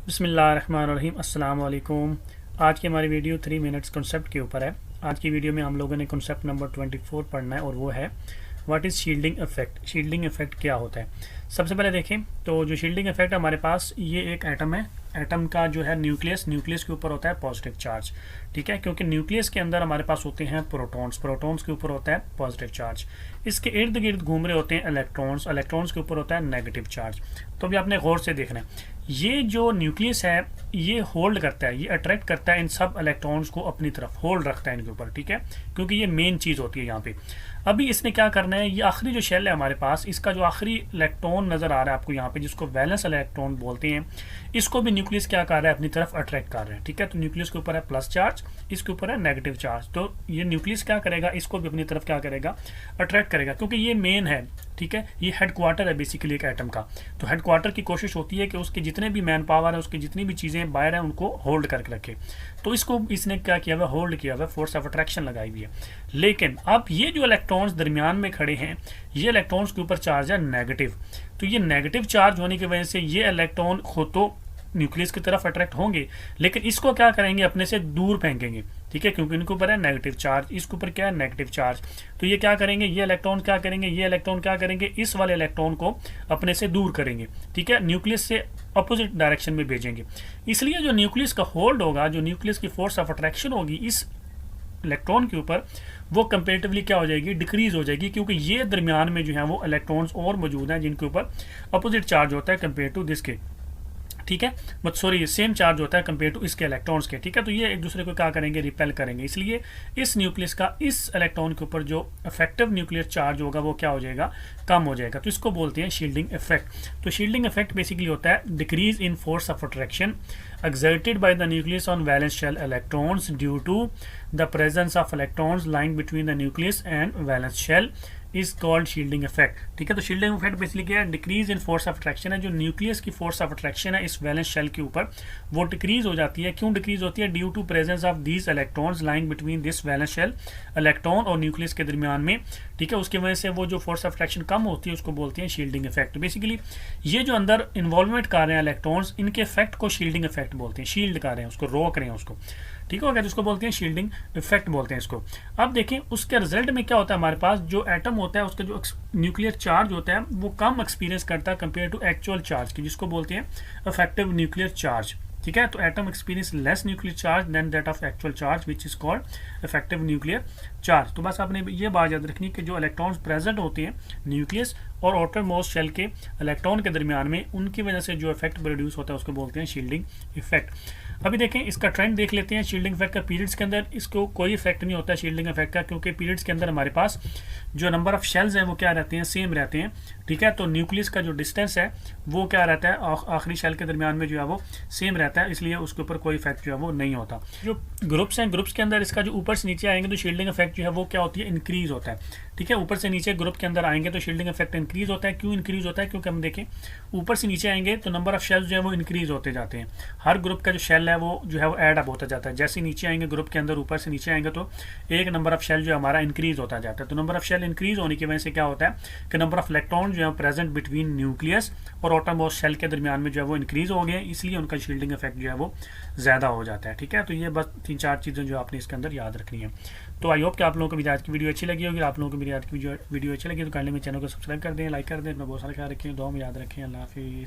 बिस्मिल्लाहिर्रहमानिर्रहीम अस्सलाम वालेकुम। आज की हमारी वीडियो 3 मिनट्स कॉन्सेप्ट के ऊपर है। आज की वीडियो में हम लोगों ने कॉन्सेप्ट नंबर 24 पढ़ना है और वो है what is shielding effect. Shielding effect क्या होता है? सबसे पहले देखें तो जो शील्डिंग इफेक्ट हमारे पास ये एक एटम है। एटम का जो है न्यूक्लियस के ऊपर होता है पॉजिटिव चार्ज, ठीक है, क्योंकि न्यूक्लियस के अंदर हमारे पास होते हैं प्रोटॉन्स के ऊपर होता है पॉजिटिव चार्ज। इसके इर्द गिर्द घूम रहे होते हैं इलेक्ट्रॉन्स के ऊपर होता है नेगेटिव चार्ज। तो अभी आपने गौर से देखना है, ये जो न्यूक्लियस है ये होल्ड करता है, ये अट्रैक्ट करता है इन सब इलेक्ट्रॉन्स को अपनी तरफ, होल्ड रखता है इनके ऊपर, ठीक है, क्योंकि ये मेन चीज़ होती है यहाँ पे। अभी इसने क्या करना है, ये आखिरी जो शेल है हमारे पास, इसका जो आखिरी इलेक्ट्रॉन नज़र आ रहा है आपको यहाँ पे, जिसको वैलेंस इलेक्ट्रॉन बोलते हैं, इसको भी न्यूक्लियस क्या कर रहा है, अपनी तरफ अट्रैक्ट कर रहा है, ठीक है। तो न्यूक्लियस के ऊपर है प्लस चार्ज, इसके ऊपर है नेगेटिव चार्ज। तो ये न्यूक्लियस क्या करेगा, इसको भी अपनी तरफ क्या करेगा, अट्रैक्ट करेगा, क्योंकि ये मेन है, ठीक है, ये हेडक्वार्टर है बेसिकली एक एटम का। तो हेडक्वार्टर की कोशिश होती है कि उसके जितने भी मैन पावर है, उसकी जितनी भी चीज़ें बाहर हैं, उनको होल्ड करके रखे। तो इसको इसने क्या किया हुआ, होल्ड किया हुआ, फोर्स ऑफ अट्रैक्शन लगाई हुई है। लेकिन अब ये जो इलेक्ट्रॉन्स दरमियान में खड़े हैं, ये इलेक्ट्रॉन्स के ऊपर चार्ज है नेगेटिव। तो ये नेगेटिव चार्ज होने की वजह से ये इलेक्ट्रॉन खुद तो न्यूक्लियस की तरफ अट्रैक्ट होंगे, लेकिन इसको क्या करेंगे, अपने से दूर फेंकेंगे, ठीक है, क्योंकि इनके ऊपर है नेगेटिव चार्ज, इसके ऊपर क्या है नेगेटिव चार्ज। तो ये क्या करेंगे, ये इलेक्ट्रॉन क्या करेंगे, इस वाले इलेक्ट्रॉन को अपने से दूर करेंगे, ठीक है, न्यूक्लियस से अपोजिट डायरेक्शन में भेजेंगे। इसलिए जो न्यूक्लियस का होल्ड होगा, जो न्यूक्लियस की फोर्स ऑफ अट्रैक्शन होगी इस इलेक्ट्रॉन के ऊपर, वो कंपेरेटिवली क्या हो जाएगी, डिक्रीज हो जाएगी, क्योंकि ये दरमियान में जो है वो इलेक्ट्रॉन्स और मौजूद हैं जिनके ऊपर अपोजिट चार्ज होता है कंपेयर टू दिस के, ठीक है, बट सॉरी सेम चार्ज होता है कंपेयर टू इसके इलेक्ट्रॉन्स के, ठीक है। तो ये एक दूसरे को क्या करेंगे, रिपेल करेंगे। इसलिए इस न्यूक्लियस का इस इलेक्ट्रॉन के ऊपर जो इफेक्टिव न्यूक्लियर चार्ज होगा वो क्या हो जाएगा, कम हो जाएगा। तो इसको बोलते हैं शील्डिंग इफेक्ट। तो शील्डिंग इफेक्ट बेसिकली होता है decrease in force of attraction exerted by the nucleus on valence shell electrons due to the presence of electrons lying between the nucleus and valence shell is called shielding effect, ठीक है। तो shielding effect basically क्या है, decrease in force of attraction है, जो nucleus की force of attraction है इस वैलेंस शेल के ऊपर वो डिक्रीज हो जाती है। क्यों डिक्रीज होती है, due to presence of these electrons lying between this valence shell, electron और न्यूक्लियस के दरमियान में, ठीक है, उसकी वजह से वो जो फोर्स ऑफ अट्रैक्शन कम होती है उसको बोलते हैं शील्डिंग इफेक्ट। बेसिकली ये जो अंदर इन्वॉल्वमेंट कर रहे हैं इलेक्ट्रॉन्स, इनके इफेक्ट को शील्डिंग इफेक्ट बोलते हैं, शील्ड कर रहे हैं उसको, रोक रहे हैं उसको, ठीक हो गया, जिसको बोलते हैं शील्डिंग इफेक्ट बोलते हैं इसको। अब देखें उसके रिजल्ट में क्या होता है, हमारे पास जो एटम होता है उसका जो न्यूक्लियर चार्ज होता है वो कम एक्सपीरियंस करता है कंपेयर टू एक्चुअल चार्ज की, जिसको बोलते हैं इफेक्टिव न्यूक्लियर चार्ज, ठीक है। तो atom experience less nuclear charge than that of actual charge which is called effective nuclear charge. तो बस आपने ये बात याद रखनी कि जो इलेक्ट्रॉन्स प्रेजेंट होते हैं न्यूक्लियस और आउटर मोस्ट शेल के इलेक्ट्रॉन के दरमियान में, उनकी वजह से जो इफेक्ट प्रोड्यूस होता है उसको बोलते हैं शील्डिंग इफेक्ट। अभी देखें इसका ट्रेंड देख लेते हैं शील्डिंग इफेक्ट का। पीरियड्स के अंदर इसको कोई इफेक्ट नहीं होता है शील्डिंग इफेक्ट का, क्योंकि पीरियड्स के अंदर हमारे पास जो नंबर ऑफ शेल्स हैं वो क्या रहते हैं, सेम रहते हैं, ठीक है। तो न्यूक्लियस का जो डिस्टेंस है वो क्या रहता है, आखिरी शेल के दरमियान में जो है वो सेम रहता है, इसलिए उसके ऊपर कोई इफेक्ट जो है वो नहीं होता। जो ग्रुप्स हैं, ग्रुप्स के अंदर इसका जो ऊपर से नीचे आएंगे तो शील्डिंग इफेक्ट जो है वो क्या होती है, इंक्रीज होता है, ठीक है। ऊपर से नीचे ग्रुप के अंदर आएंगे तो शील्डिंग इफेक्ट इंक्रीज होता है। क्यों इंक्रीज होता है, क्योंकि हम देखें ऊपर से नीचे आएंगे तो नंबर ऑफ शेल्स जो है वो इंक्रीज होते जाते हैं। हर ग्रुप का जो शेल है वो जो है वो एड अप होता जाता है। जैसे नीचे आएंगे ग्रुप के अंदर, ऊपर से नीचे आएंगे तो एक नंबर ऑफ शेल जो हमारा इंक्रीज होता जाता है। तो नंबर ऑफ शेल इंक्रीज होने की वजह से क्या होता है कि नंबर ऑफ इलेक्ट्रॉन जो है प्रेजेंट बिटवीन न्यूक्लियस और आउटरमोस्ट शेल के दरमियान में जो है वो इंक्रीज हो गए, इसलिए उनका शील्डिंग इफेक्ट जो है वो ज़्यादा हो जाता है, ठीक है। तो ये बस 3-4 चीज़ें जो आपने इसके अंदर याद रखनी है। तो आई होप कि आप लोगों को मेरी आज की वीडियो अच्छी लगी होगी। आप लोगों को मेरी आज की वीडियो अच्छी लगी तो काइंडली मेरे चैनल को सब्सक्राइब कर दें, लाइक कर दें, अपना बहुत सारा ख्याल रखें, दुआ में याद रखें। अल्लाह हाफिज़।